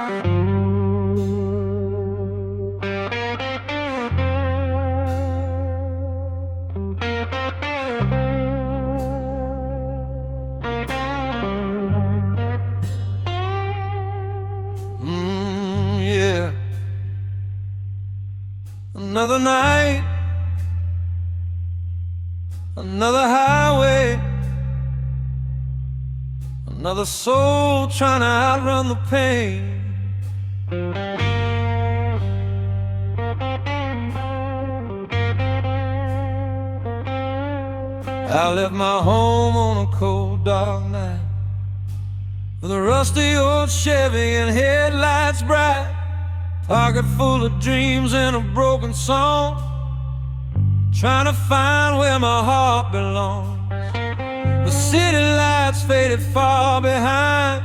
Yeah. Another night, another highway, another soul trying to outrun the pain. I left my home on a cold dark night with a rusty old Chevy and headlights bright, pocket full of dreams and a broken song, trying to find where my heart belongs. The city lights faded far behind,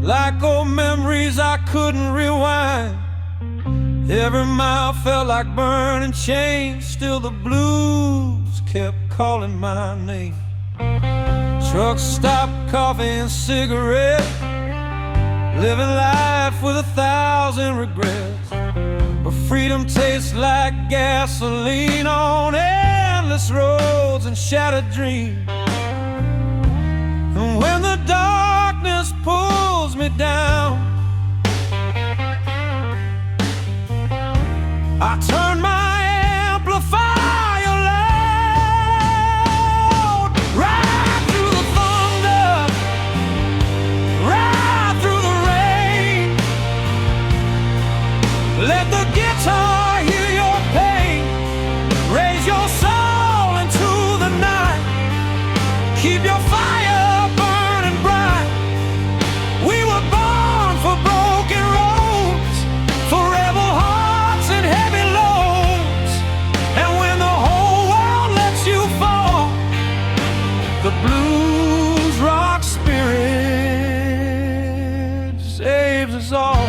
like old memories I couldn't rewind. Every mile felt like burning chains, still the blues kept calling my name. Truck stop, coffee and cigarettes, living life with 1,000 regrets. But freedom tastes like gasoline on endless roads and shattered dreams. And when the darkness pulls me down, I turn my amplifier loud, right through the thunder, right through the rain. Let the guitar hear your pain, raise your soul into the night, keep your fire burning bright. We were born for broken roads, for rebel hearts and heavy loads. And when the whole world lets you fall, the blues rock spirit saves us all.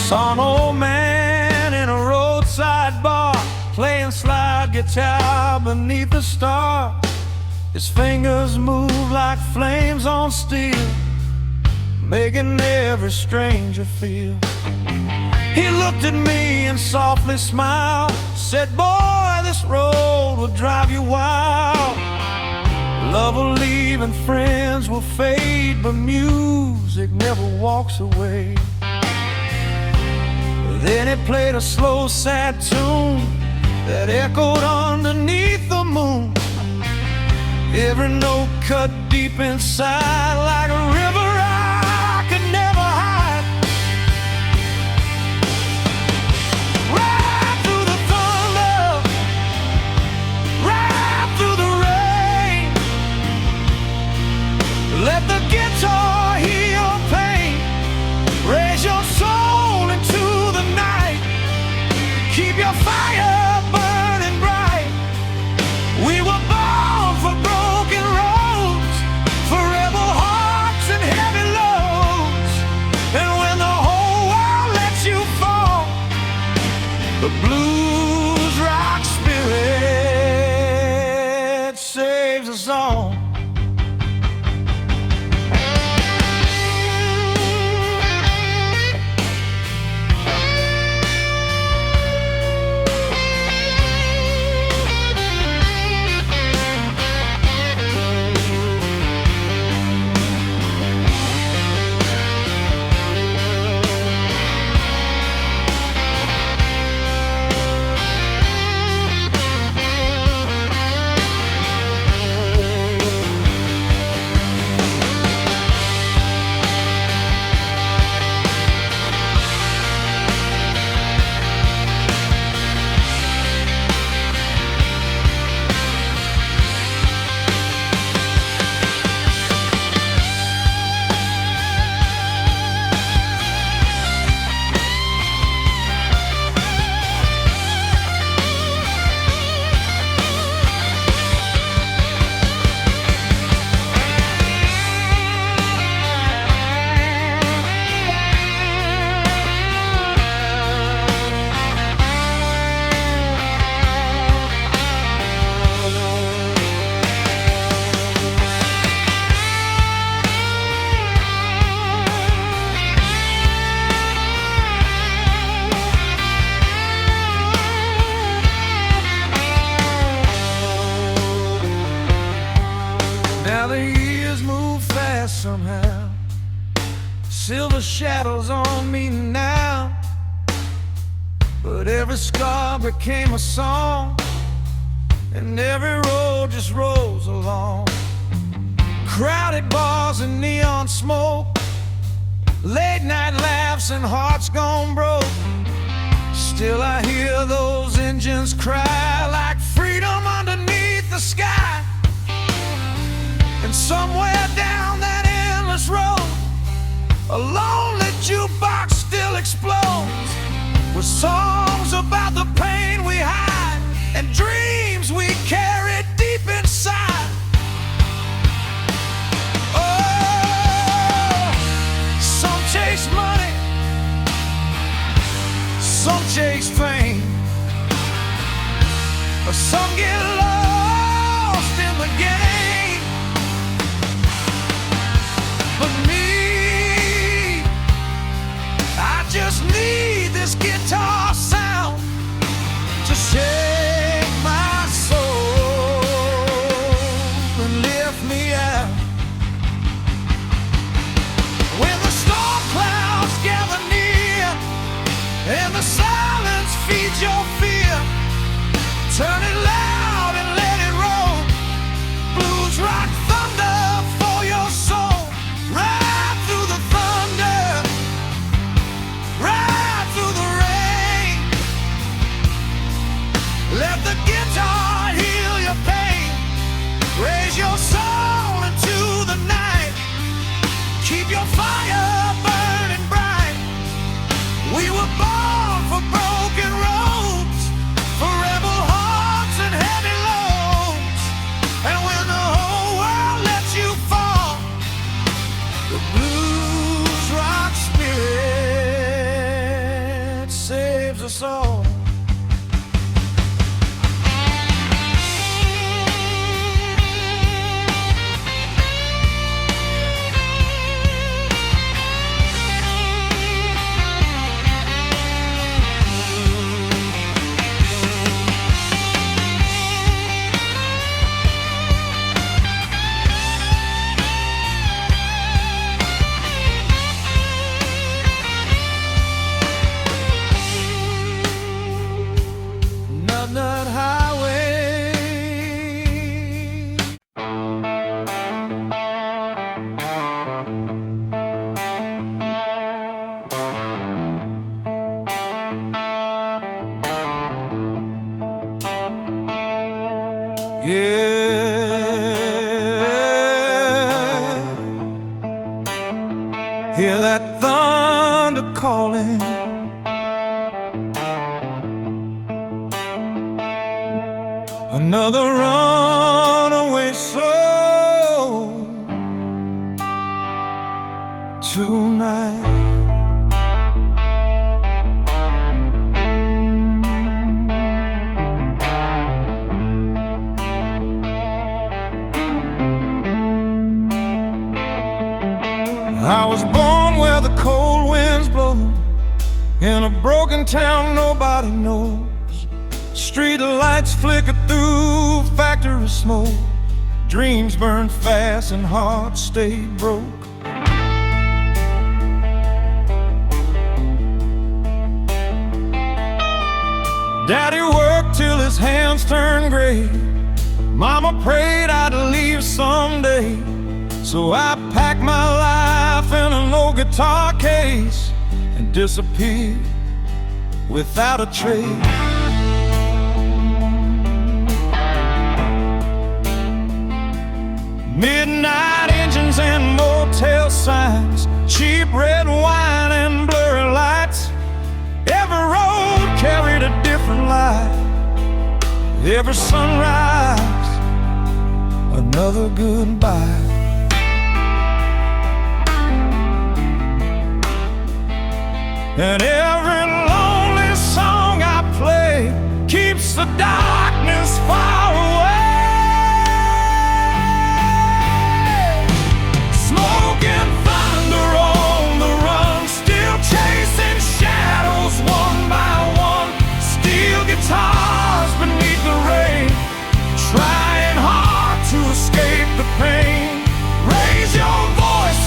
Saw an old man in a roadside bar, playing slide guitar beneath the stars. His fingers move like flames on steel, making every stranger feel. He looked at me and softly smiled, said, boy, this road will drive you wild. Love will leave and friends will fade, but music never walks away. Then he played a slow, sad tune that echoed underneath the moon. Every note cut deep inside like a river I could never hide. Right through the thunder, right through the rain. Let the guitar hear your pain, raise your soul into the night, keep your fire burning bright. We were born for broken roads, for rebel hearts and heavy loads. And when the whole world lets you fall, the blues rock spirit saves us all. somehow. Silver shadows on me now, but every scar became a song, and every road just rolls along. Crowded bars and neon smoke, late night laughs and hearts gone broke. Still I hear those engines cry like freedom underneath the sky. And somewhere down that endless road, a lonely jukebox still explodes with songs about the pain we hide and dreams we carry deep inside. Oh, some chase money, some chase fame, but some get lost in the game. But me, I just need this guitar sound to shake my soul and lift me out. When the storm clouds gather near and the silence feeds your fear, turn it loud and let it roll. Blues rock thunder for your soul. Ride through the thunder, ride through the rain. Let the guitar heal your pain. Raise your soul into the night. Keep your fire burning bright. We were born for broken roads, for rebel hearts and heavy loads. And when the whole world lets you fall, the blues rock spirit saves us all. Nut highway. Yeah, hear that thunder calling. Another runaway soul tonight. I was born where the cold winds blow, in a broken town nobody knows. Street lights flicker through factory smoke. Dreams burn fast and hearts stay broke. Daddy worked till his hands turned gray. Mama prayed I'd leave someday. So I packed my life in an old guitar case and disappeared without a trace. Midnight engines and motel signs, cheap red wine and blurry lights. Every road carried a different light. Every sunrise, another goodbye. And every lonely song I play keeps the darkness far away. Smoking thunder on the run, still chasing shadows one by one. Steel guitars beneath the rain, trying hard to escape the pain. Raise your voice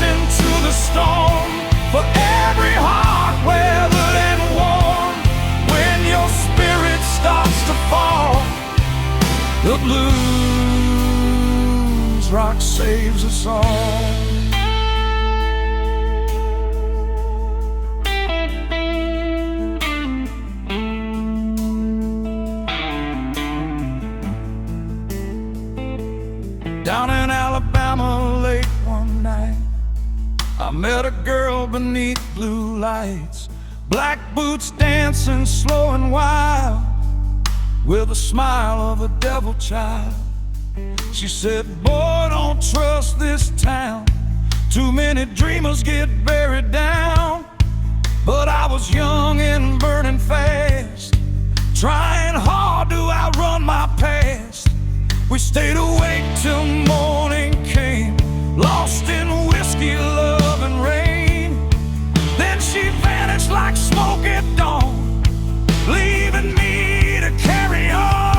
blues rock saves us all. Down in Alabama late one night, I met a girl beneath blue lights, black boots dancing slow and wild, with a smile of a devil child. She said, boy, don't trust this town, too many dreamers get buried down. But I was young and burning fast, trying hard to outrun my past. We stayed awake till morning came, lost in whiskey, love, and rain. Then she vanished like smoke at dawn, leaving me to carry on.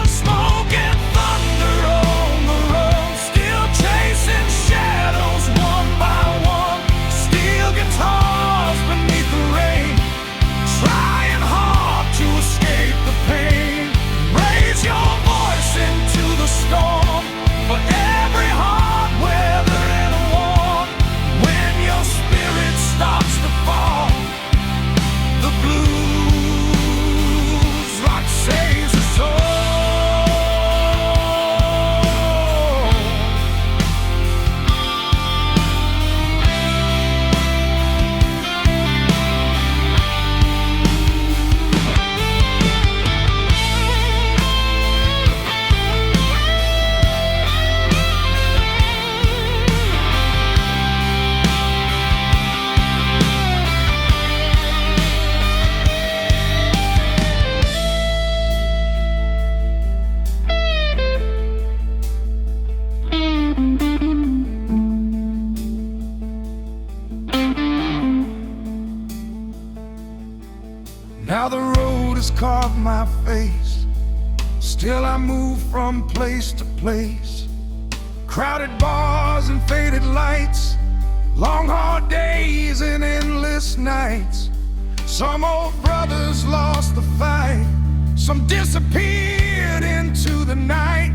Smoking thunder on the road, still chasing shadows one by one. Steel guitars beneath the rain, trying hard to escape the pain. Raise your voice into the storm, for every hard weather and warm. When your spirit starts to fall, the blues rock saves us all. Now the road has carved my face, still I move from place to place. Crowded bars and faded lights, long hard days and endless nights. Some old brothers lost the fight, some disappeared into the night.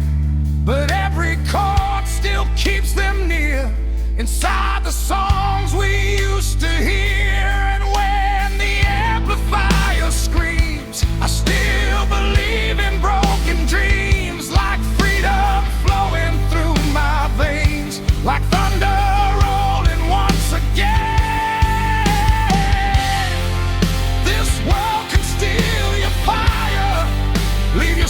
But every chord still keeps them near, inside the songs we used to hear. And when the amplifier screams, I still believe in broken dreams, like freedom flowing through my veins, like thunder rolling once again. This world can steal your fire, leave your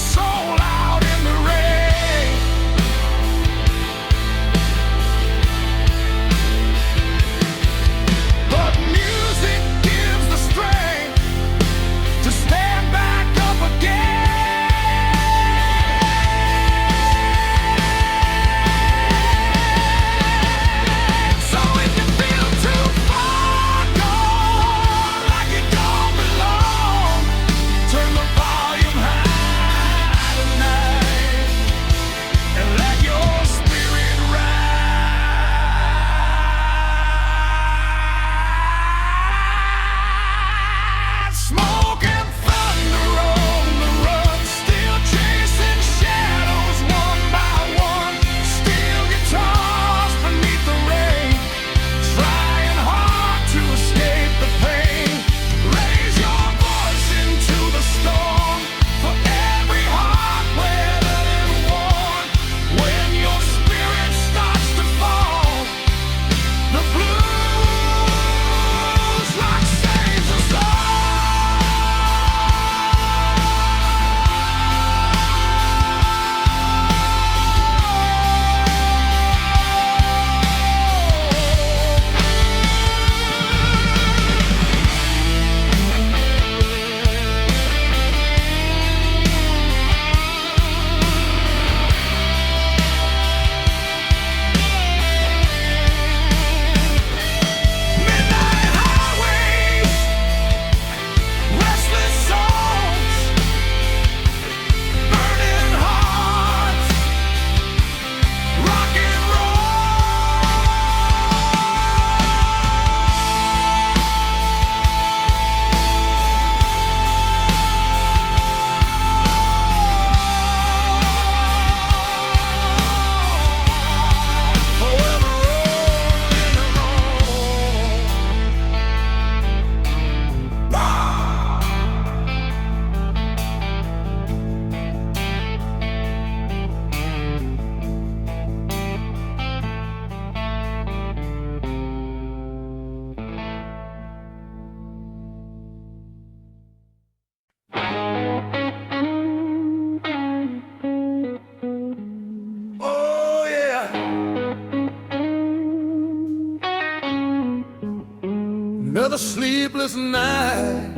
Another sleepless night,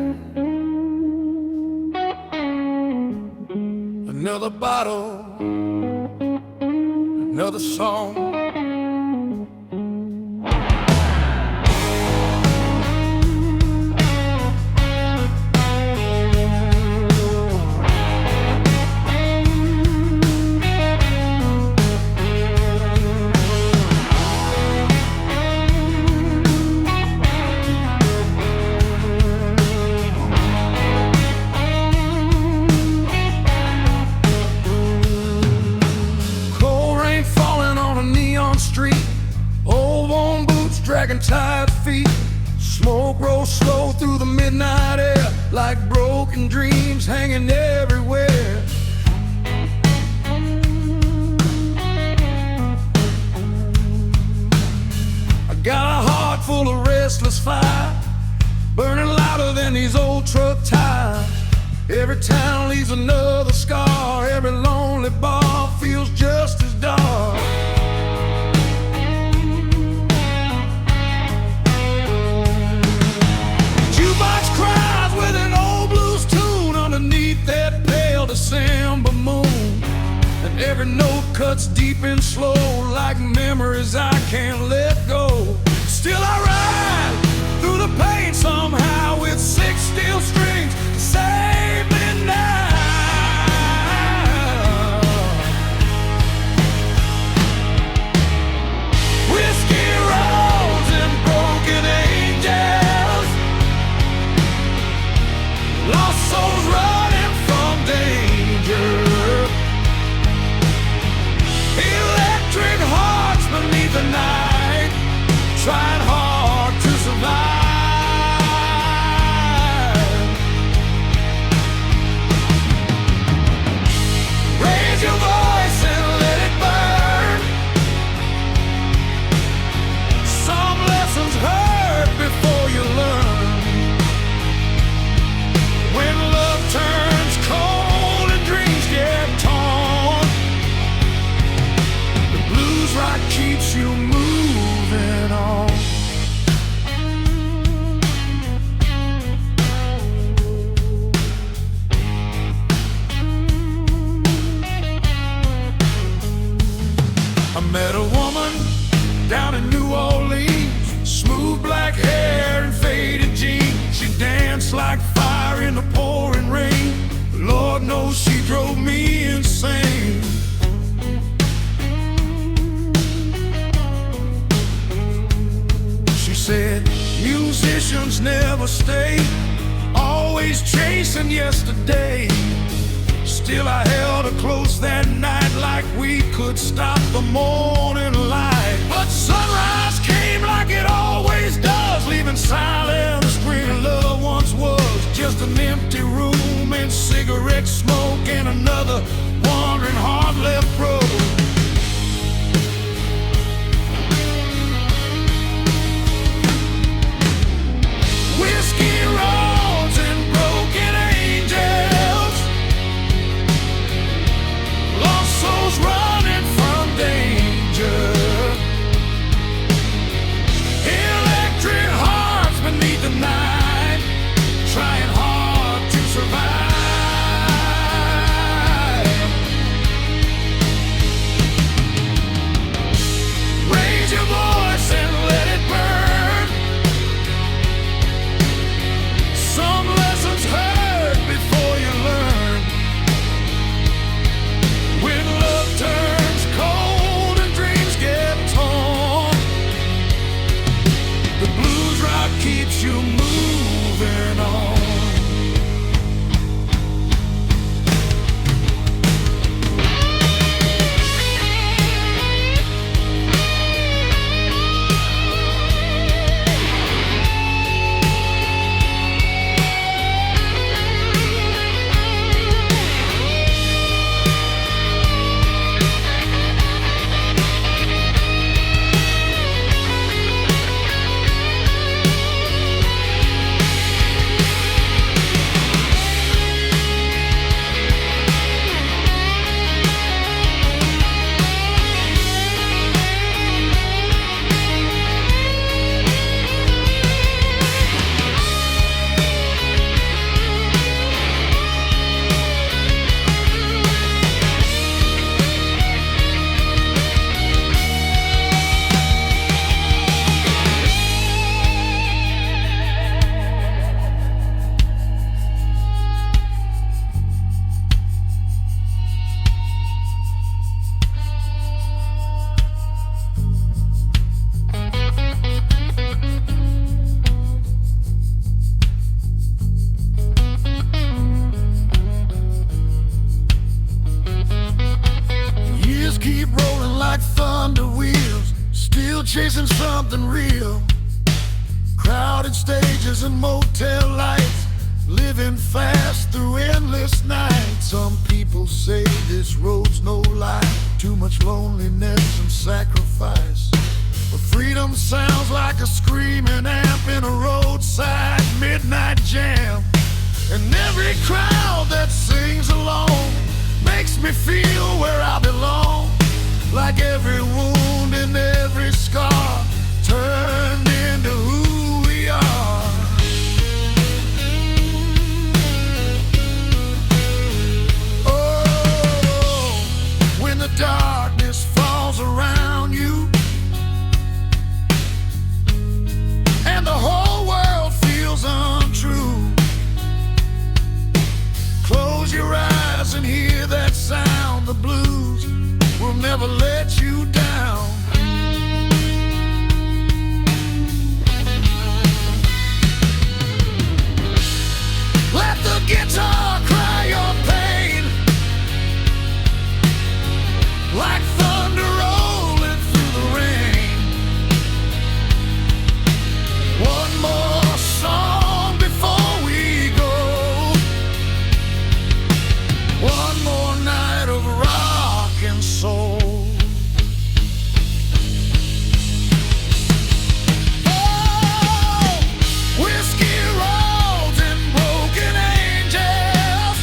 another bottle, another song. Dragging tired feet, smoke rolls slow through the midnight air, like broken dreams hanging everywhere. I got a heart full of restless fire, burning louder than these old truck tires. Every town leaves another scar, every lonely bar feels just as dark. That pale December moon, and every note cuts deep and slow, like memories I can't let go. Still I ride through the pain somehow, with 6 steel strings to save me now. Whiskey roads and broken angels, lost souls running from danger, electric hearts beneath the night, trying hard to survive. Raise your voice and let it burn. Some lessons hurt before you learn. When love turns cold and dreams get torn, the blues rock keeps you moving on. I met a woman down in New Orleans, smooth black hair and faded jeans. She danced like fire in the pouring rain. Lord knows she drove me insane. She said, musicians never stay, always chasing yesterday. Still I held her close that night, like we could stop the morning light. But sunrise came like it always does, leaving silence where love once was. Just an empty room and cigarette smoke, and another wandering heart left broke. Whiskey roads and broken angels, lost souls running from danger, electric hearts beneath the night, trying hard to survive. keep rolling like thunder wheels, still chasing something real. Crowded stages and motel lights, living fast through endless nights. Some people say this road's no lie, too much loneliness and sacrifice. But freedom sounds like a screaming amp in a roadside midnight jam. And every crowd that sings along makes me feel where I belong. Like every wound and every scar turned into who we are. Oh, when the darkness falls around you and the whole world feels untrue, close your eyes and hear that sound. The blues will never let you down. Let the guitar cry your pain, like thunder rolling through the rain. One more song before we go, one more night of rock and soul. Oh, whiskey roads and broken angels,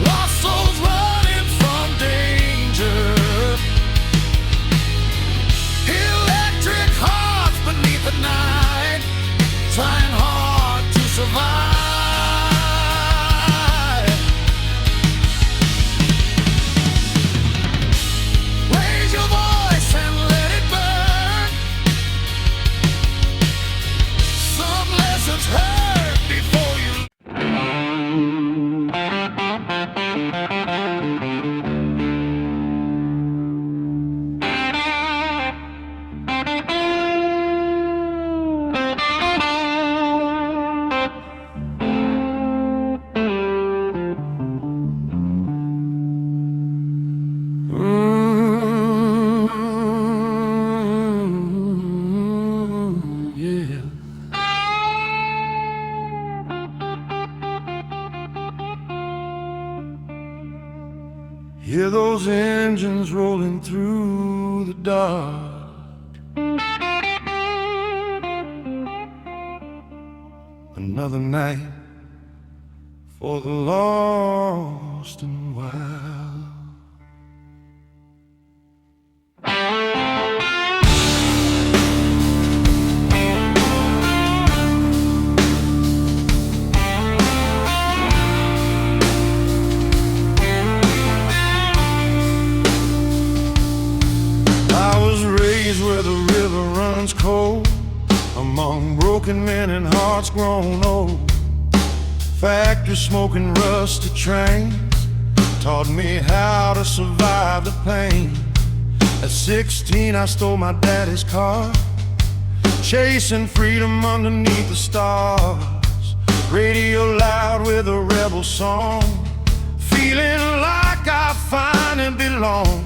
lost souls running from danger, electric hearts beneath the night, trying hard to survive. Raise your voice and let it burn. Some lessons heard before you. Yeah. Hear those engines rolling through the dark. Another night for the lost and wild. I was raised where the river runs cold, among broken men and hearts grown old. Factory smoking rusted trains taught me how to survive the pain. At 16 I stole my daddy's car, chasing freedom underneath the stars. Radio loud with a rebel song, feeling like I finally belong.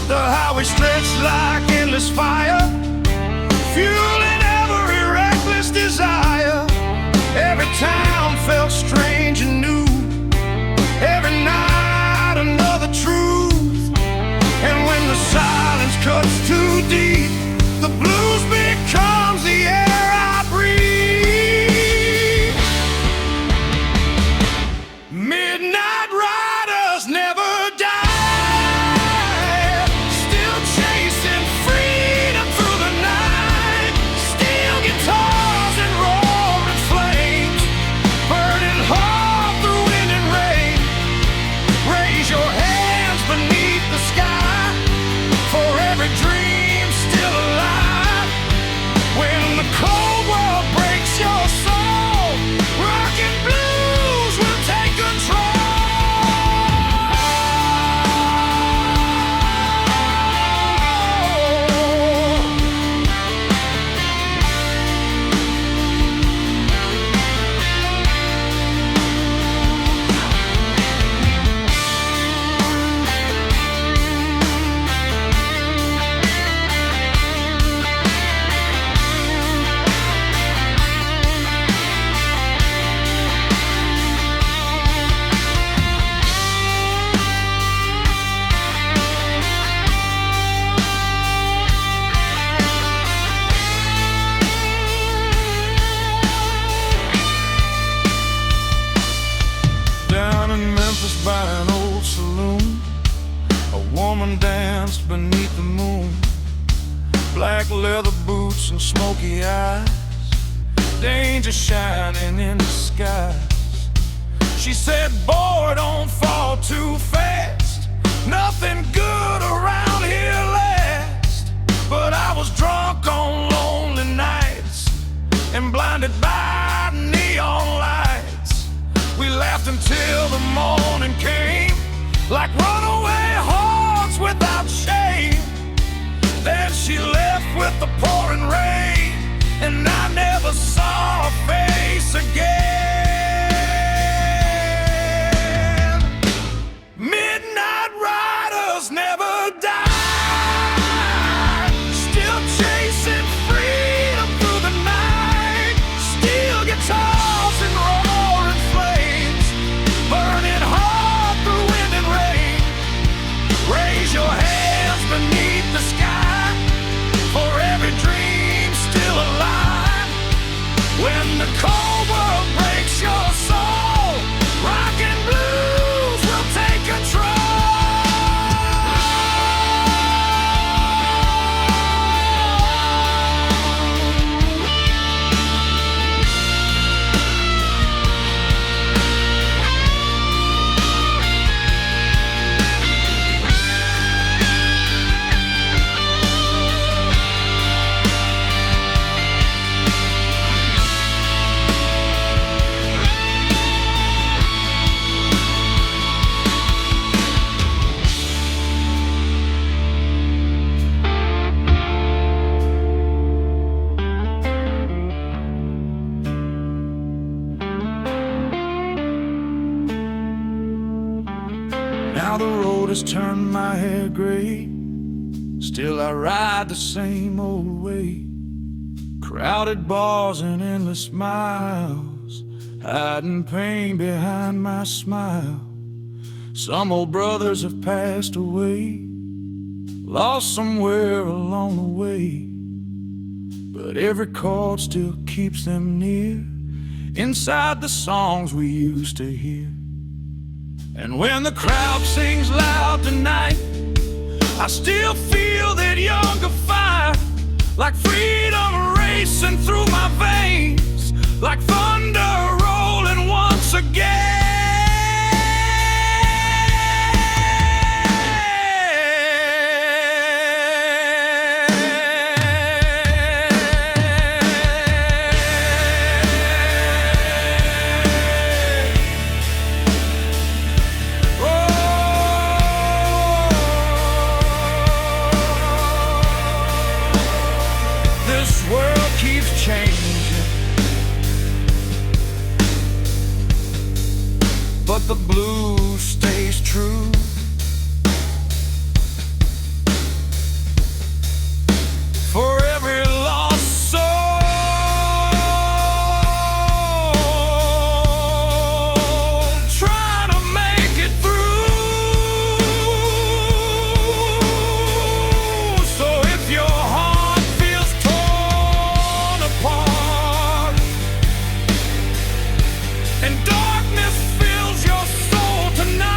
The highway stretched like endless fire, fueling every reckless desire. Every town felt strange and new, every night another truth. And when the silence cuts too deep, the blues becomes the air I breathe. Midnight riders never die, still chasing freedom through the night. Steel guitars and roaring flames, burning hard through Memphis by an old saloon. A woman danced beneath the moon. Black leather boots and smoky eyes, danger shining in the skies. She said, boy, don't fall too fast, nothing good around here lasts. But I was drunk on lonely nights and blinded by neon lights. We laughed until the morning came, like runaway hogs without shame. Then she left with the pouring rain, and I never saw her face again. Midnight riders never die, still chasing freedom through the night. Steel guitars and roaring flames, burning hard through wind and rain. Raise your hands beneath the sky for every dream still alive. When the cold world breaks your soul, rock and blues will take control. Now the road has turned my hair gray, still I ride the same old way. Crowded bars and endless smiles, hiding pain behind my smile. Some old brothers have passed away, lost somewhere along the way, but every chord still keeps them near, inside the songs we used to hear. And when the crowd sings loud tonight, I still feel that younger fire, like freedom racing through my veins, like thunder rolling once again. But the blues stays true. For every lost soul, trying to make it through. So if your heart feels torn apart and darkness fills your soul tonight,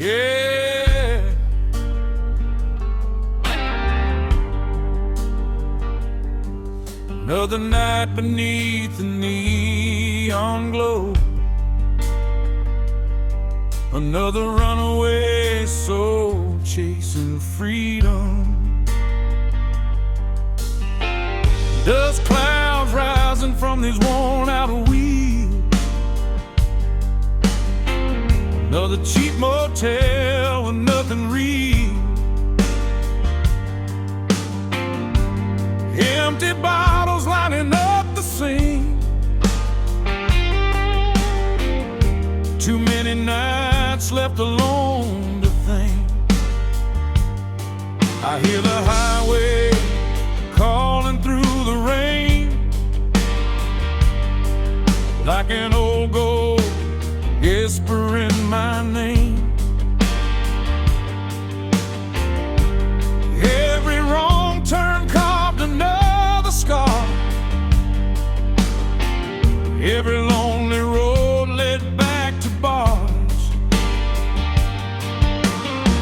Yeah. Another night beneath the neon glow, another runaway soul chasing freedom. Dust clouds rising from these worn out wheels, another cheap motel with nothing real. Empty bottles lining up the scene, too many nights left alone to think. I hear the highway calling through the rain, like an old ghost whispering my name. Every wrong turn carved another scar, every lonely road led back to bars.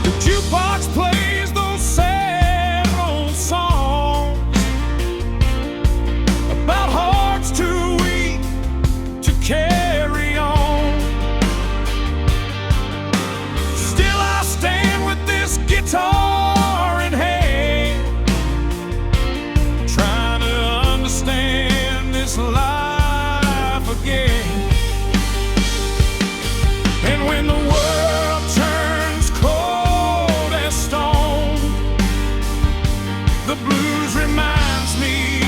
The jukebox plays those sad old songs about hearts too weak to carry on. Still I stand with this guitar in hand, trying to understand this life again. And when the world turns cold as stone, the blues reminds me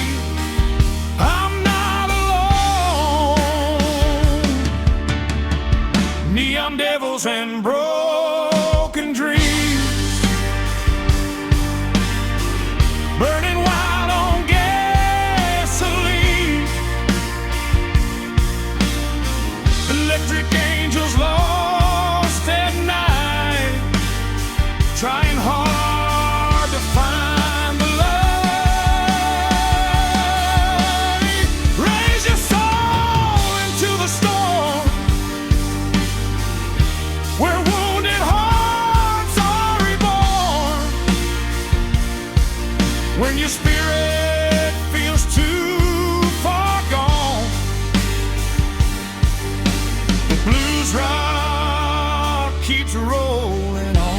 I'm not alone. Neon devils and broken dreams, burning wild on gasoline. Electric angels lost at night, trying hard to find the light. Raise your soul into the storm, where wounded hearts are reborn. When your spirit feels too far gone, the blues rock keeps rolling on.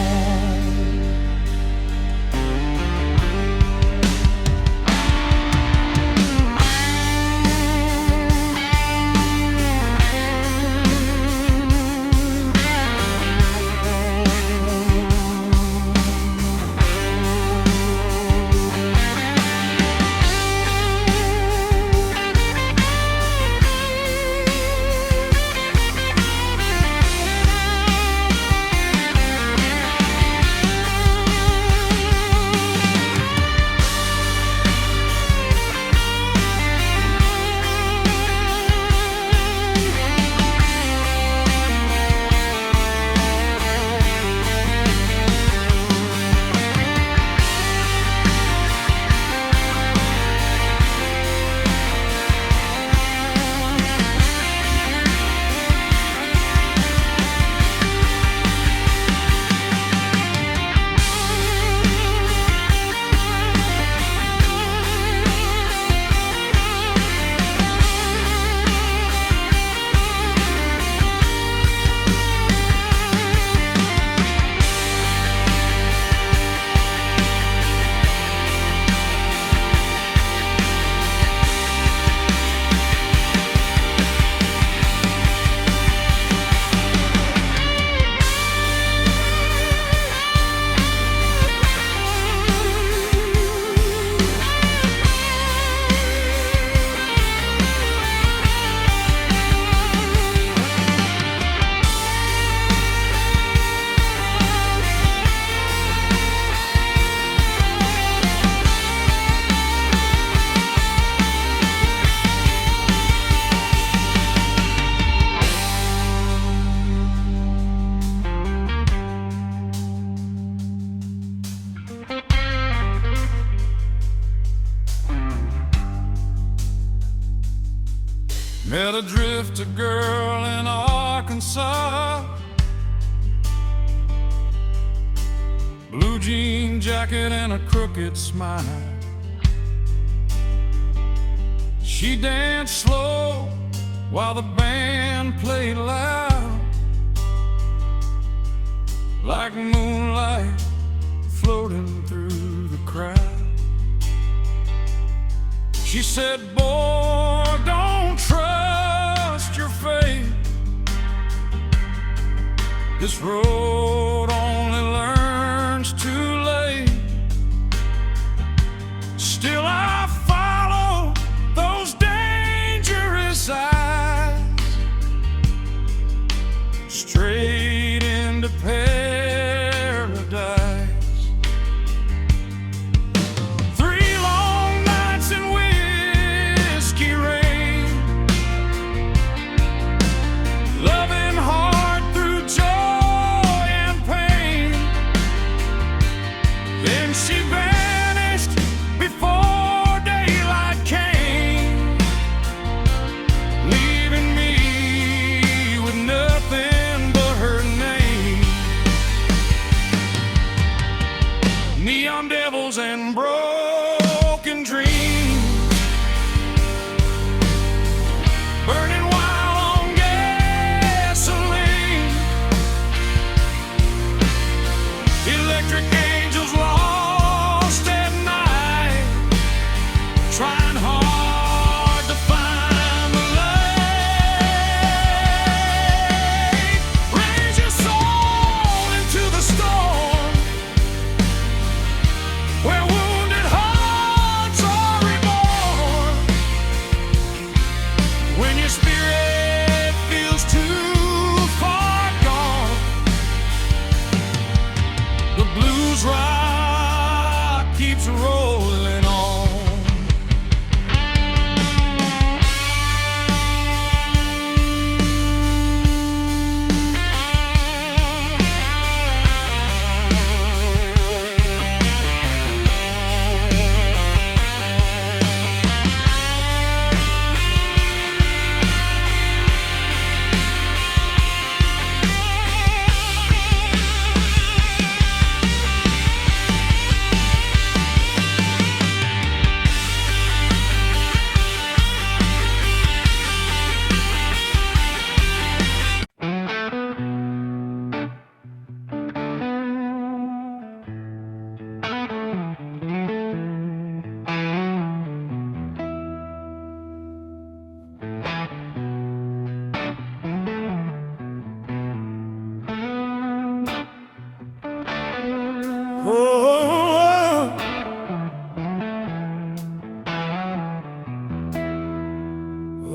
Met a drifter girl in Arkansas, jacket and a crooked smile. She danced slow while the band played loud, like moonlight floating through the crowd. She said, boy, don't trust your fate. This road only learns too late. Still I follow those dangerous eyes, straight into paradise. 3 long nights in whiskey rain, loving hard through joy and pain. Then she vanished before daylight came, leaving me with nothing but her name. Neon devils and broken dreams, burning wild on gasoline. Electric angels lost at night, trying hard to find the light. Raise your soul into the storm, where wounded hearts are reborn. When your spirit feels too far gone, the blues rock keeps rolling on.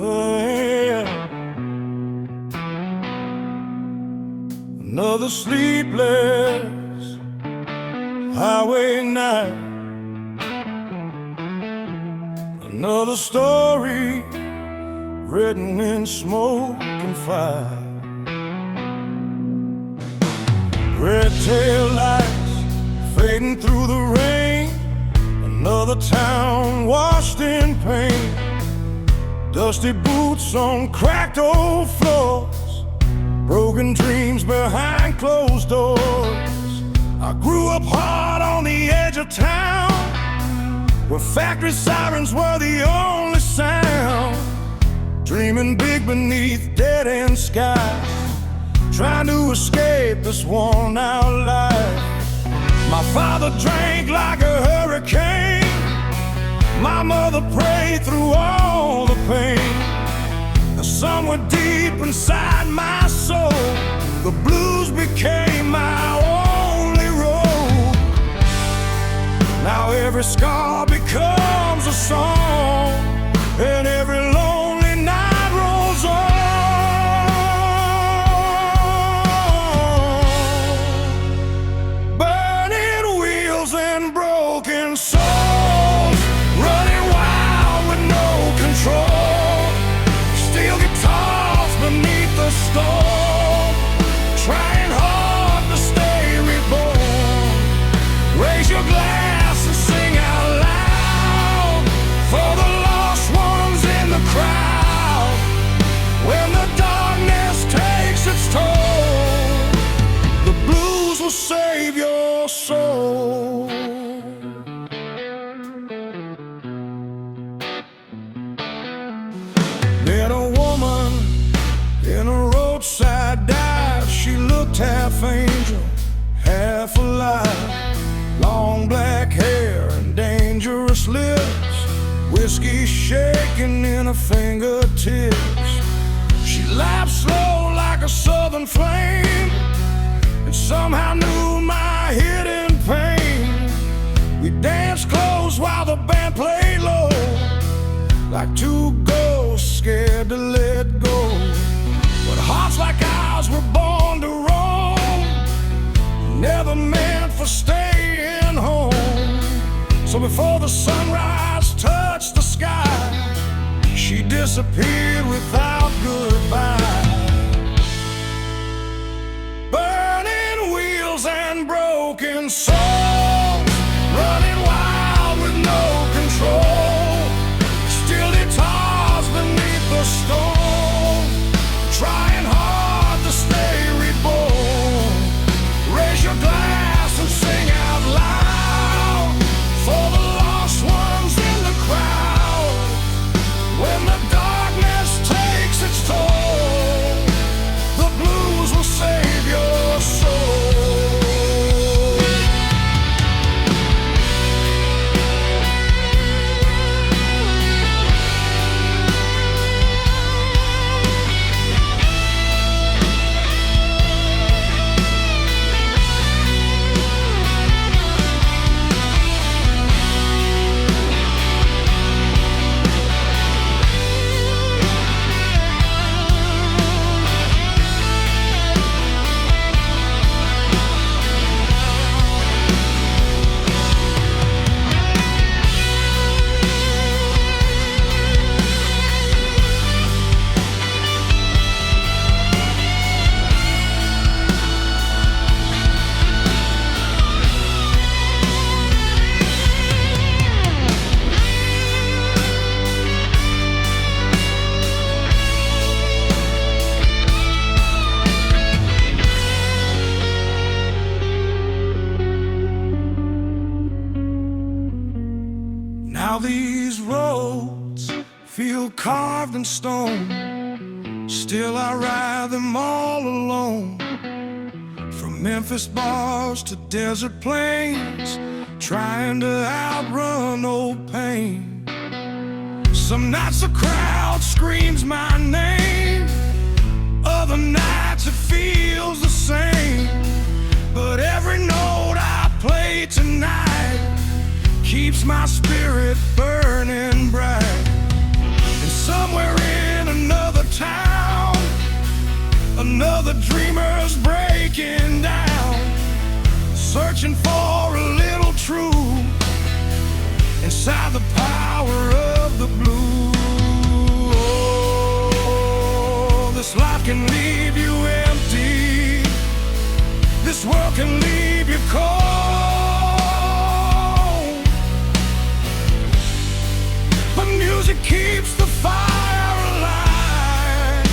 Oh, yeah. Another sleepless highway night, another story written in smoke and fire. Red tail lights fading through the rain, another town washed in pain. Dusty boots on cracked old floors, broken dreams behind closed doors. I grew up hard on the edge of town, where factory sirens were the only sound. Dreaming big beneath dead-end skies, trying to escape this worn-out life. My father drank like a hurricane, my mother prayed through all the pain. Somewhere deep inside my soul, the blues became my only road. Now every scar becomes a song, and every lonely night rolls on. Burning wheels and broken souls, running wild with no control. Steel guitars beneath the storm, trying hard to stay reborn. Raise your glass and sing out loud for the half angel, half alive. Long black hair and dangerous lips, whiskey shaking in her fingertips. She laughed slow like a southern flame, and somehow knew my hidden pain. We danced close while the band played low, like two ghosts scared to let go. But hearts like ours were born to roam, never meant for staying home. So before the sunrise touched the sky, she disappeared without goodbye. Burning wheels and broken souls, running wild with no control. Still guitars beneath the storm, trying hard to stay reborn. Raise your glass and sing out loud for the lost ones in the crowd. When the darkness takes its toll, the blues will save your soul. Now these roads feel carved in stone, still I ride them all alone. From Memphis bars to desert plains, trying to outrun old pain. Some nights the crowd screams my name, other nights it feels the same. But every note I play tonight keeps my spirit burning bright. And somewhere in another town, another dreamer's breaking down, searching for a little truth inside the power of the blue. Oh, this life can leave you empty, this world can leave you cold. Music keeps the fire alive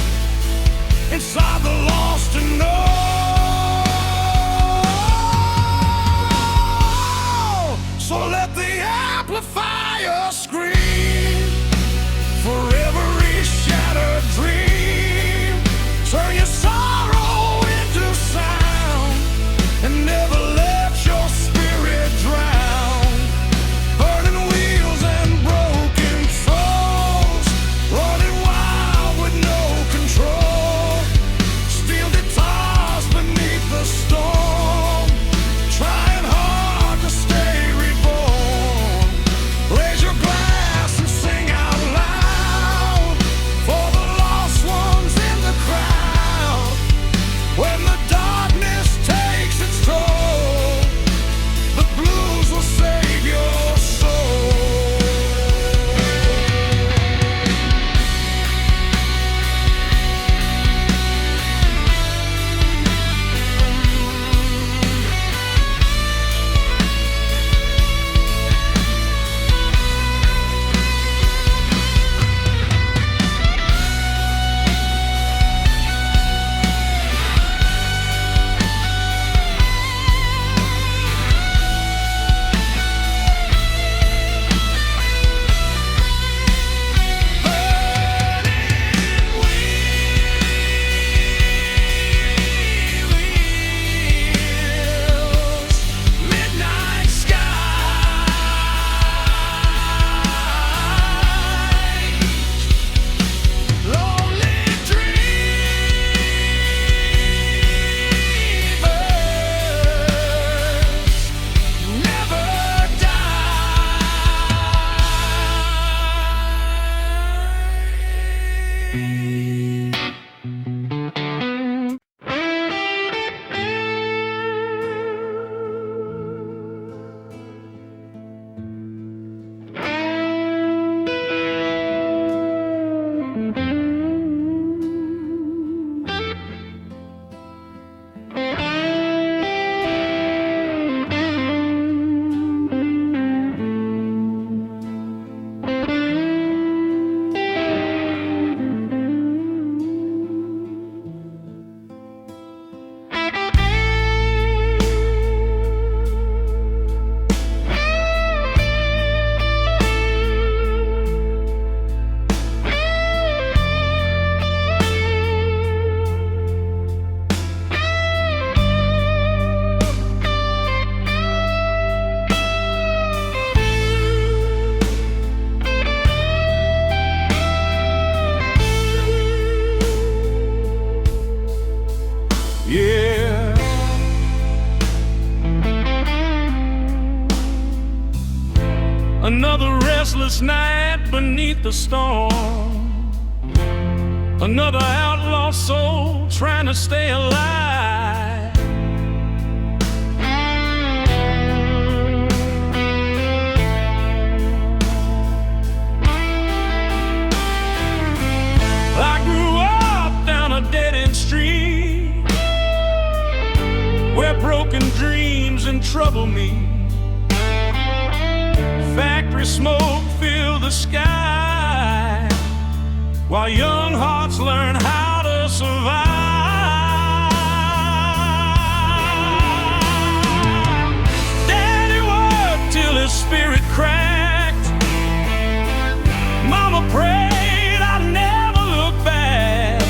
inside the lost to know. So let the amplifier scream for every shattered dream. Turn your sorrow into sound and never let your spirit drown. Burning wheels and broken souls, running wild with no control. Steel guitar Another restless night beneath the storm. Another outlaw soul trying to stay alive. I grew up down a dead-end street where broken dreams and trouble meet. Factory smoke filled the sky while young hearts learn how to survive. Daddy worked till his spirit cracked. Mama prayed I'd never look back.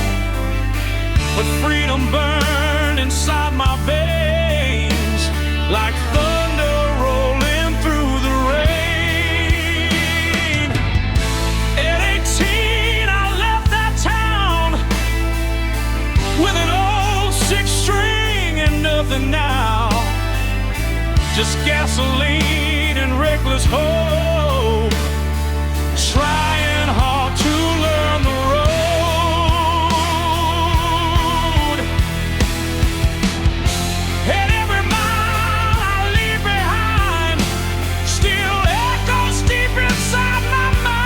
But freedom burned inside my veins like thunder rolling through the rain. At 18 I left that town with an old six-string and nothing now, just gasoline and reckless hope, trying hard to learn the road. And every mile I leave behind still echoes deep inside my mind.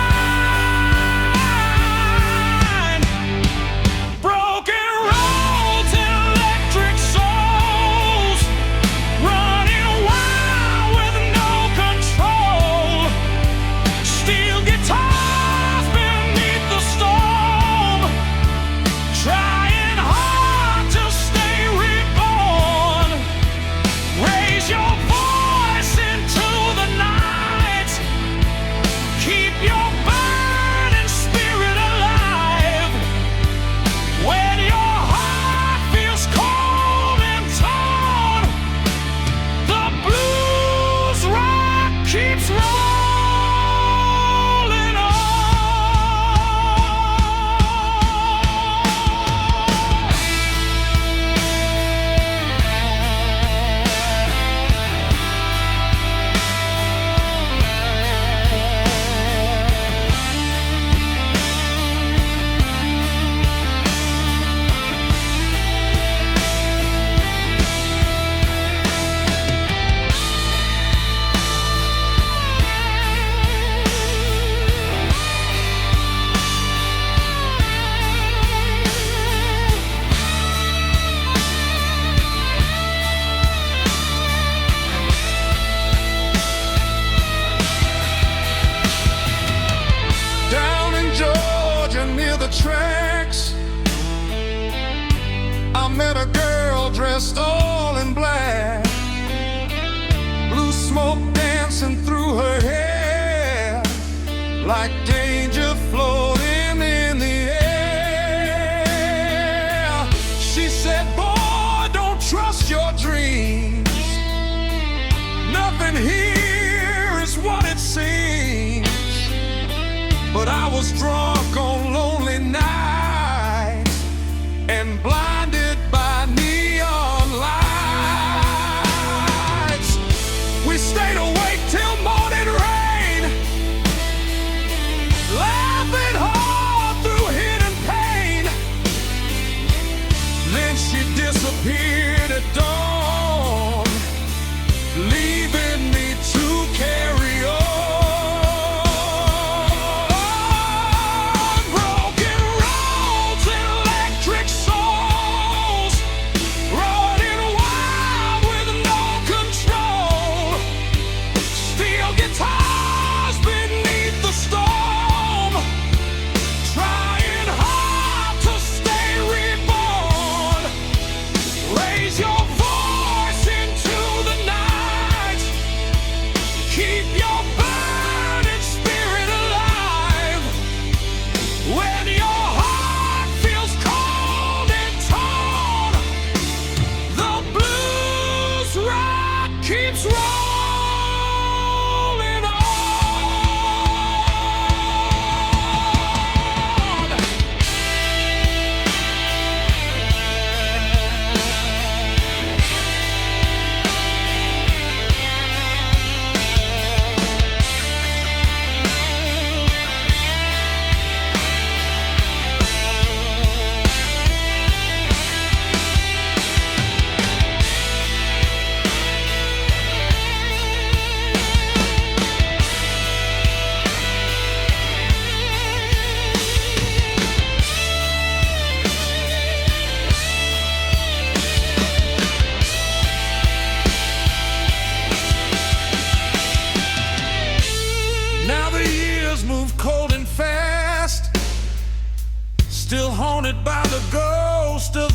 Broken roads and electric souls running wild with no control. Steel guitars beneath the storm, trying hard to stay reborn. Raise your voice into the night. Keep your burning spirit alive. When your heart feels cold and torn, the blues rock keeps rolling on. Down in Georgia near the tracks, I met a girl dressed all in black. Blue smoke dancing through her hair like danger floating in the air. She said, boy, don't trust your dreams. Nothing here is what it seems. But I was drunk on lonely nights and blinded by neon lights. We stayed awake till morning rain, laughing hard through hidden pain. Then she disappeared at dawn, leaving me to carry on.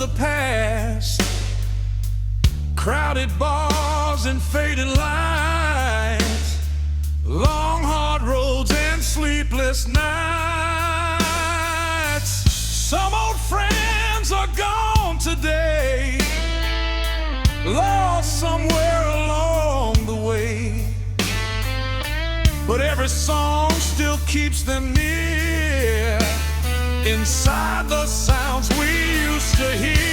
the past. Crowded bars and fading lights, long hard roads and sleepless nights. Some old friends are gone today, lost somewhere along the way, but every song still keeps them near, inside the sounds we used to hear.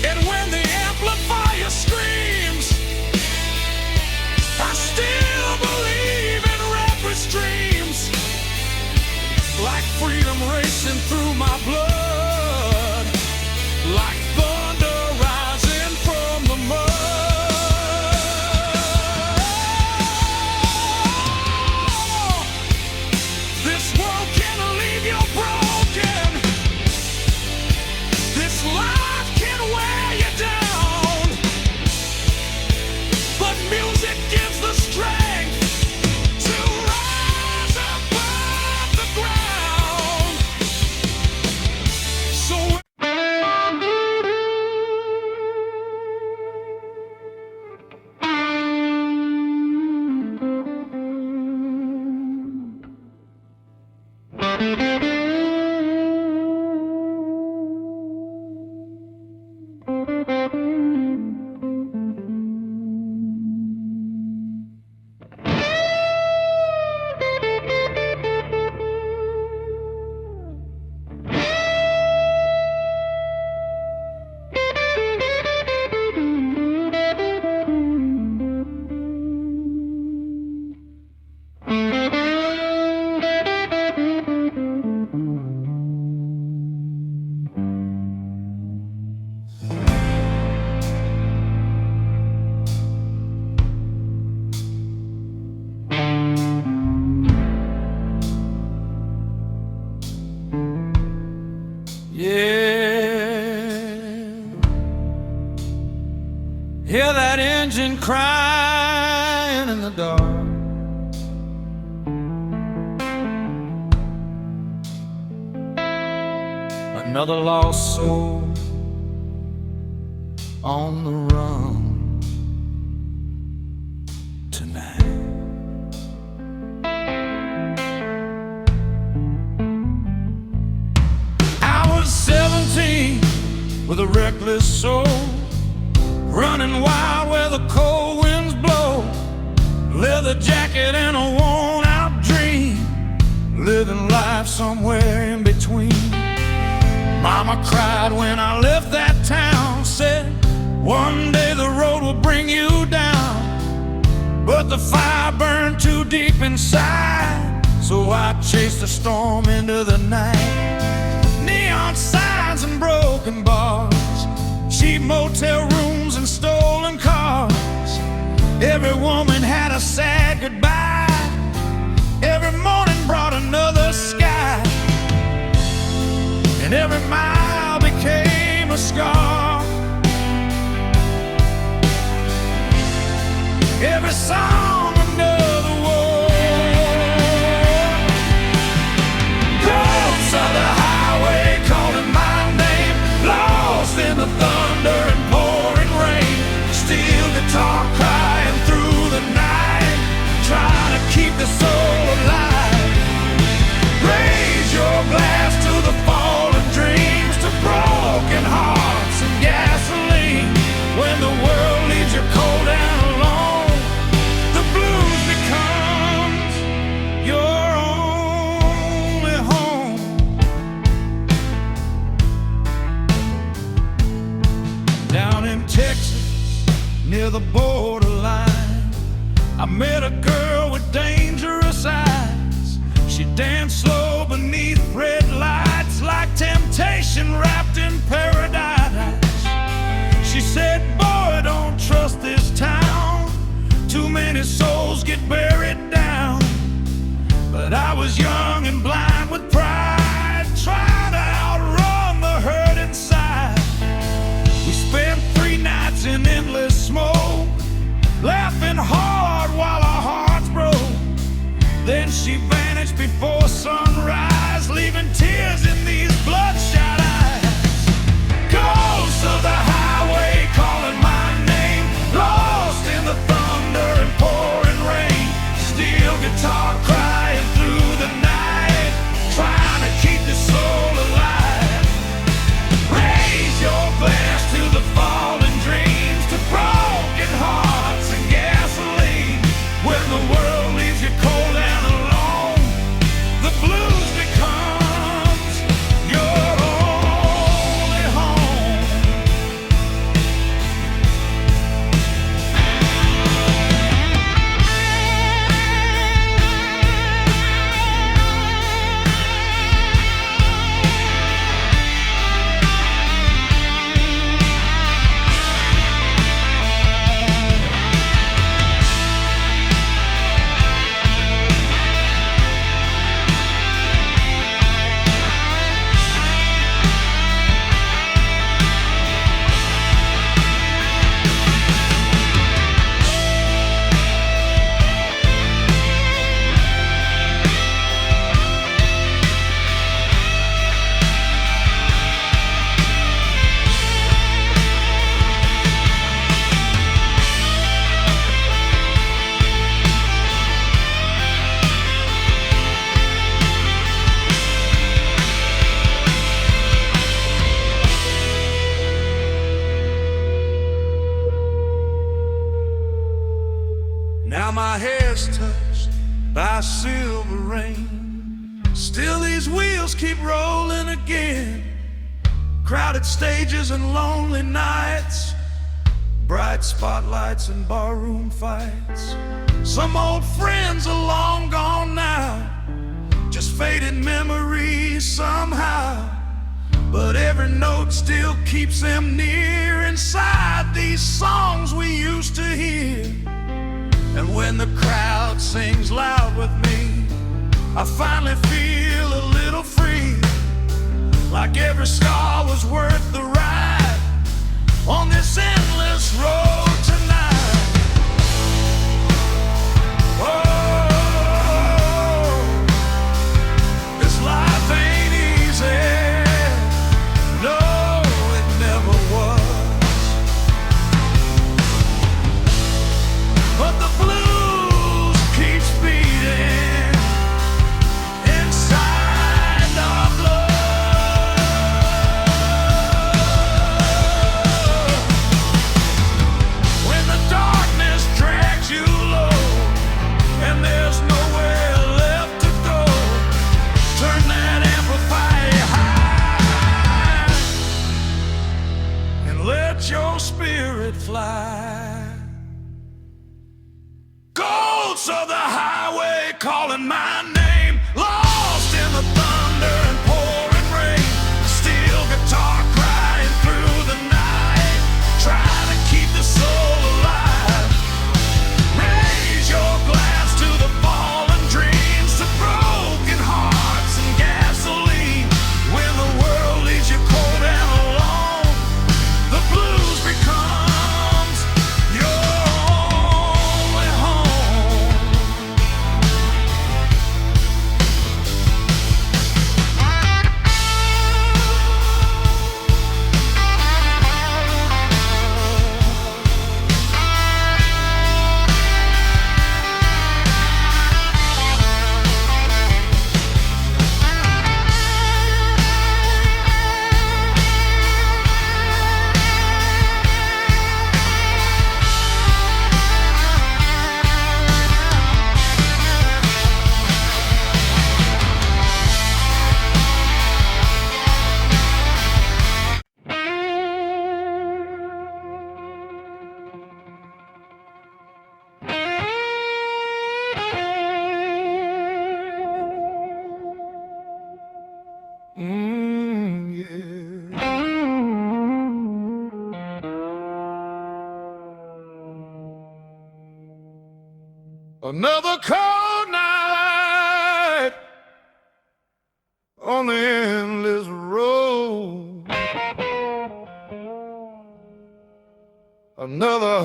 And when the amplifier screams, I still believe in reckless dreams, like freedom racing through my blood, like thunder rising from the mud. This world can leave you broken. This life can wear you down, but music gives the strength to rise above the ground. So hear that engine crying in the dark. Another lost soul on the run tonight. I was 17 with a reckless soul, running wild where the cold winds blow, leather jacket and a worn out dream, living life somewhere in between. Mama cried when I left that town, said one day the road will bring you down, but the fire burned too deep inside, so I chased the storm into the night. Neon signs and broken bars, cheap motel rooms and stolen cars. Every woman had a sad goodbye, every morning brought another sky, and every mile became a scar. Every song another war. Ghosts of the highway calling my name, lost in the thunder and pouring rain. Steel guitar crying through the night, trying to keep the soul alive. Raise your glass to the fallen dreams, to broken hearts and gasoline. When the world leaves you cold and alone, the blues becomes your only home. Down in Texas, near the borderline, I met a girl with dangerous eyes. She danced slow beneath red lights, like temptation wrapped in paradise. She said, boy, don't trust this town, too many souls get buried down. But I was young and blind with pride, trying to outrun the hurt inside. We spent 3 nights in endless smoke, laughing hard while our hearts broke. Then she vanished before sunrise, leaving tears in these bloodshot Now my hair's touched by silver rain. Still these wheels keep rolling again. Crowded stages and lonely nights, bright spotlights and barroom fights. Some old friends are long gone now, just faded memories somehow. But every note still keeps them near inside these songs we used to hear. And when the crowd sings loud with me, I finally feel a little free, like every star was worth the ride on this endless road tonight. Oh, this life ain't easy. No, it never was. But the blues keeps beating inside our blood. When the darkness drags you low and there's nowhere left to go, turn that amplifier high and let your spirit fly. Ghosts of the highway calling my name, lost in the thunder and pouring rain. Steel guitar crying through the night, trying to keep the soul alive. Raise your glass to the fallen dreams, to broken hearts and gasoline. When the world leaves you cold and alone, the blues becomes your only home. Yeah. Another cold night on the endless road. Another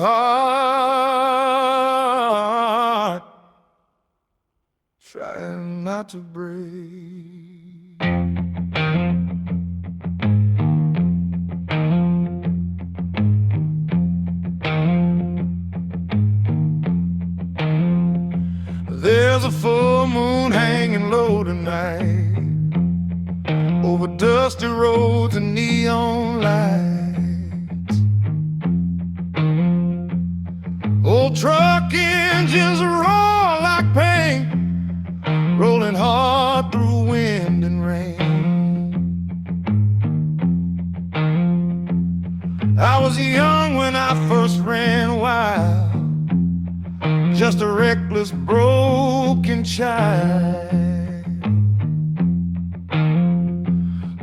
heart trying not to break. There's a full moon hanging low tonight over dusty roads and neon lights. Old truck engines roar like pain, rolling hard through wind and rain. I was young when I first ran wild, just a reckless, broken child,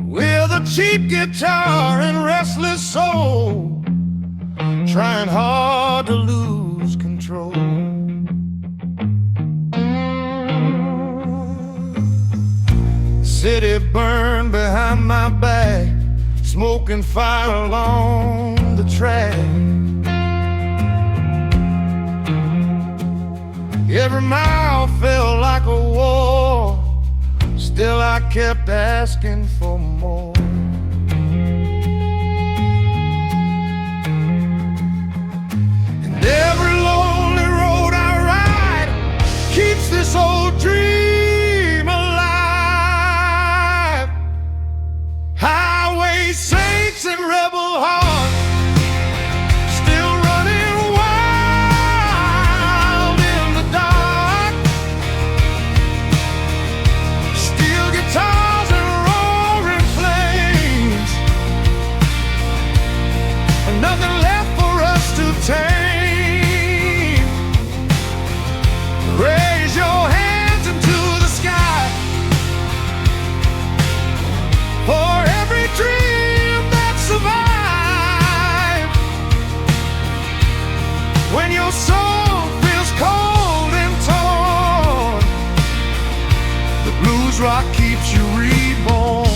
with a cheap guitar and restless soul, trying hard to lose control. The city burned behind my back, smoking fire along the track. Every mile felt like a war, still I kept asking for more. And every lonely road I ride keeps this old dream alive. Highway saints and rebel hearts still running wild in the soul feels cold and torn, the blues rock keeps you reborn.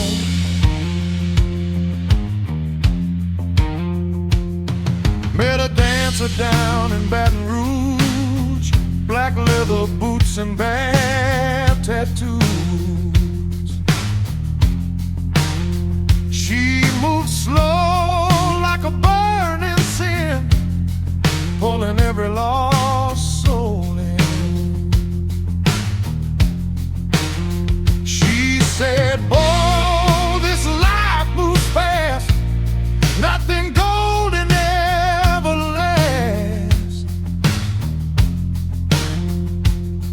Met a dancer down in Baton Rouge, black leather boots and bad tattoos. She moved slow like a burning sin, pulling every lost soul in. She said, "Boy, this life moves fast, nothing golden ever lasts."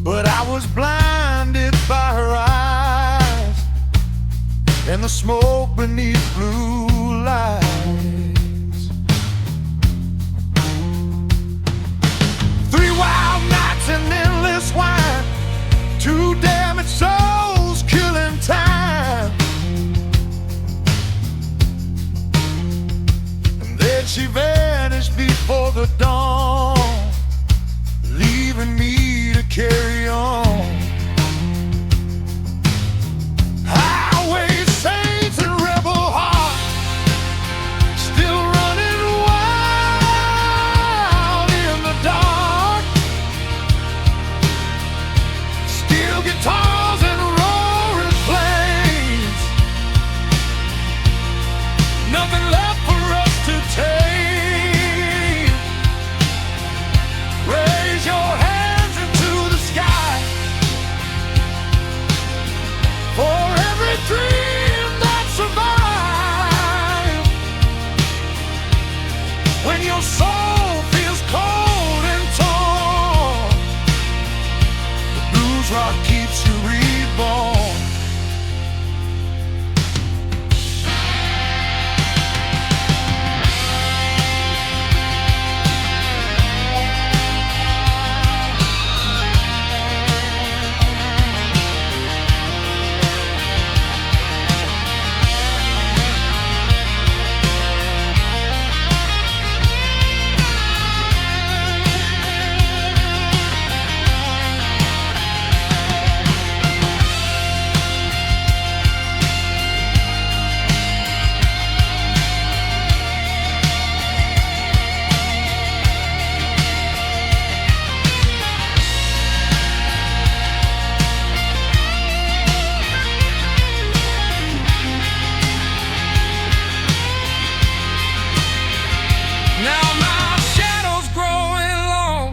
But I was blinded by her eyes and the smoke beneath blue lights. 3 wild nights and endless wine, 2 damaged souls killing time. And then she vanished before the dawn, leaving me to carry on. Highway saints and rebel hearts, still running wild in the dark. Steel guitars and roaring flames, nothing left for us to take. Raise your hands into the sky for every dream that survives. When your soul feels cold and torn, the blues rock keeps you reborn. Now my shadow's growing long,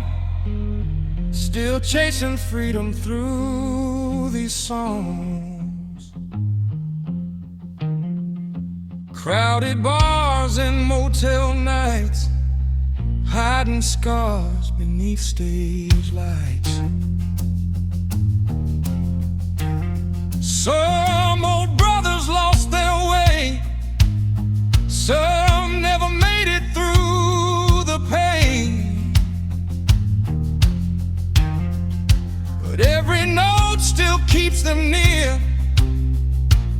still chasing freedom through these songs. Crowded bars and motel nights, hiding scars beneath stage lights. Some old brothers lost their way, some never made it through the pain. But every note still keeps them near,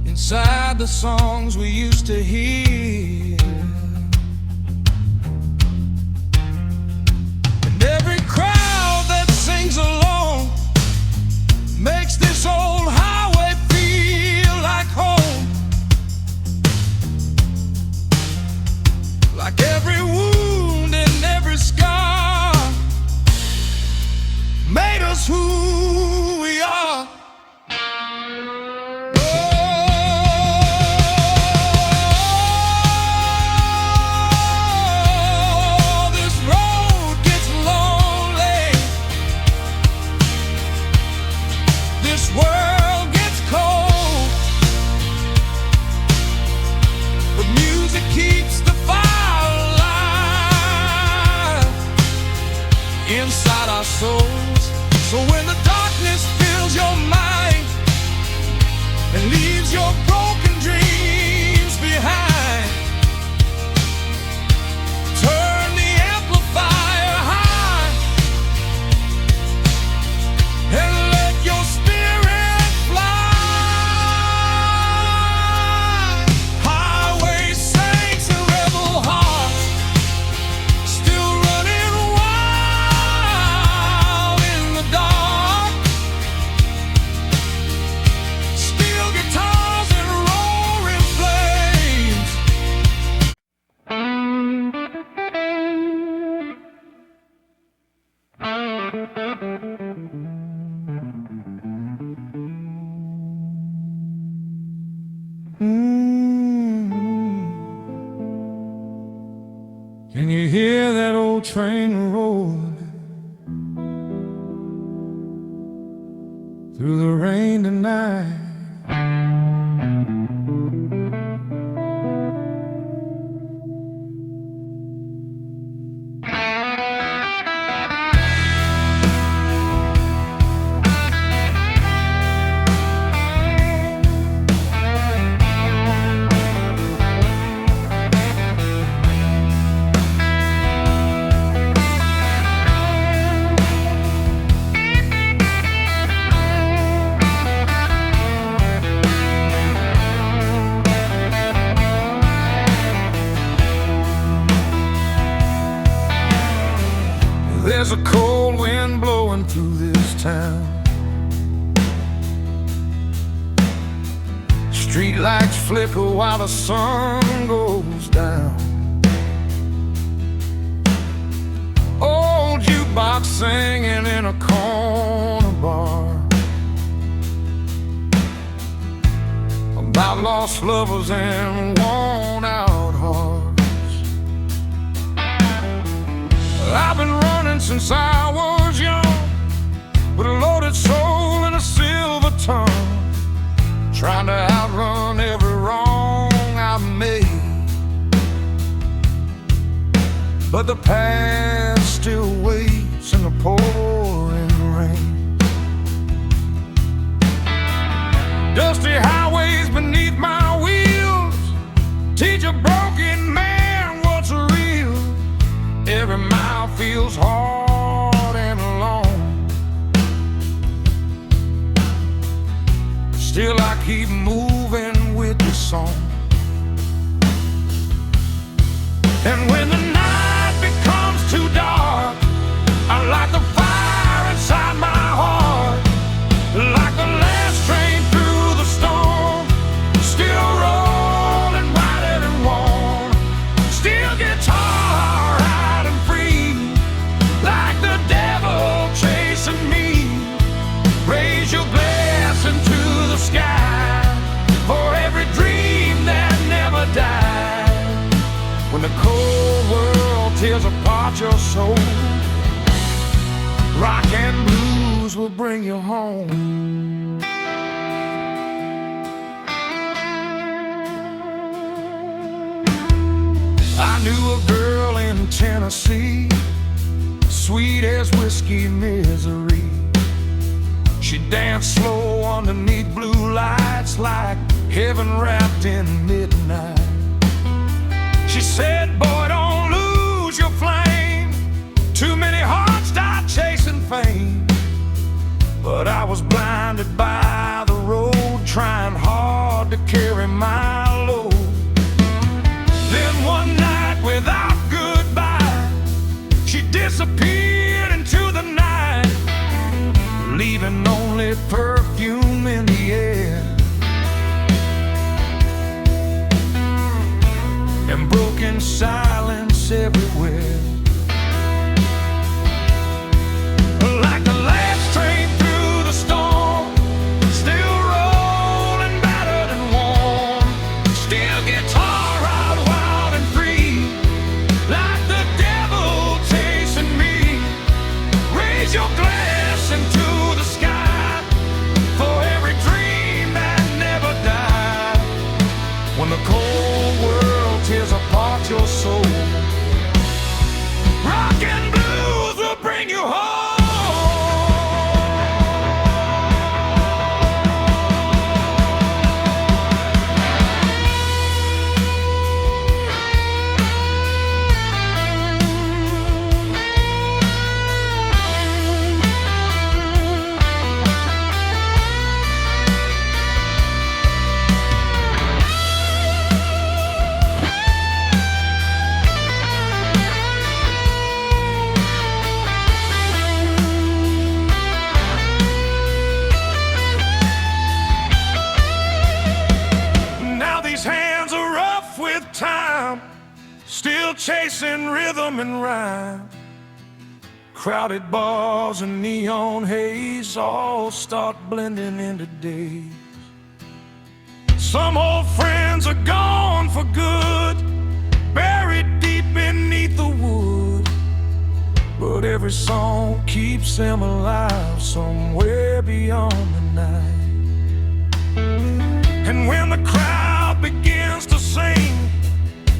inside the songs we used to hear. And every crowd that sings along makes this old highway feel like home. Like every wound and every scar made us who we are. Oh, Can you hear that old train rolling through the rain tonight? There's a cold wind blowing through this town. Street lights flicker while the sun goes down. Old jukebox singing in a corner bar about lost lovers and worn out hearts. I've been running since I was young, with a loaded soul and a silver tongue, trying to outrun every wrong I've made. But the past still waits in the pouring rain. Dusty highways beneath my wheels teach a broken man what's real. Every mile feels hard and long. Still I keep moving with the song. And when the night becomes too dark, I light the fire inside my heart. Like the last train through the storm, still rolling brighter and warm. Still guitar high and free, like the devil chasing me. Raise your glass into the sky for every dream that never died. When the cold world tears apart your soul, rock and blues will bring you home. I knew a girl in Tennessee, sweet as whiskey misery. She danced slow underneath blue lights, like heaven wrapped in midnight. She said, boy, don't lose your flame. Too many hearts die chasing fame. But I was blinded by the road, trying hard to carry my load. Then one night without goodbye, she disappeared into the night, leaving only perfume in the air and broken silence everywhere. Like the last train through the storm, still rolling battered and warm. Still guitar out wild and free, like the devil chasing me. Raise your glass into the sky for every dream that never died. When the cold world tears apart your soul, rock and blues will bring you home. Still chasing rhythm and rhyme, Crowded bars and neon haze all start blending into days. Some old friends are gone for good, buried deep beneath the wood. But every song keeps them alive somewhere beyond the night. And when the crowd begins to sing,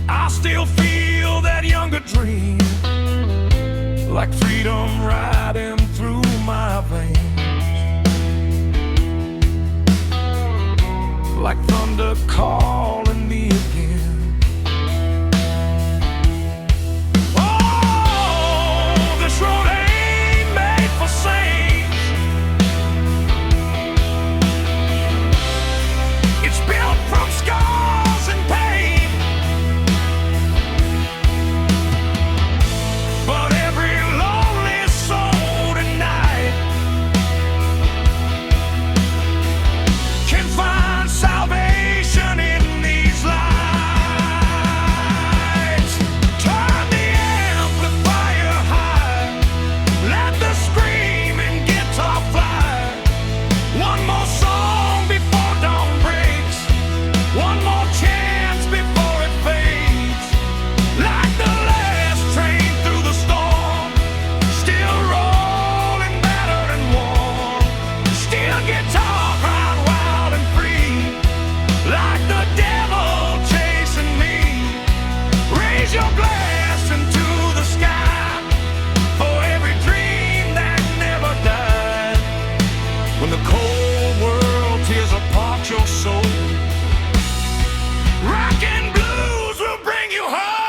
I still feel that younger dream, like freedom riding through my veins, like thunder calling me again. Oh, this road ain't made for saints. It's built from scars and pain. But every lonely soul tonight can find salvation in these lights. Turn the amplifier high, let the screaming guitar fly. One more song before dawn breaks, one more chance before it fades. Like the last train through the storm, still rolling battered and worn. Still guitar crying wild and free, like the devil chasing me. Raise your glass into the sky for every dream that never died. When the cold world tears apart your soul, rock and blues will bring you home.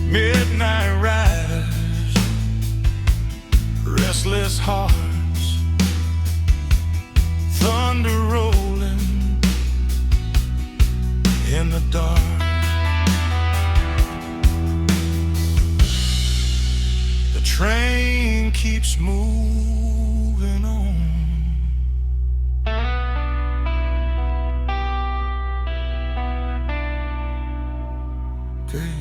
Midnight riders, restless hearts, thunder rolling in the dark. The train keeps moving on. Okay.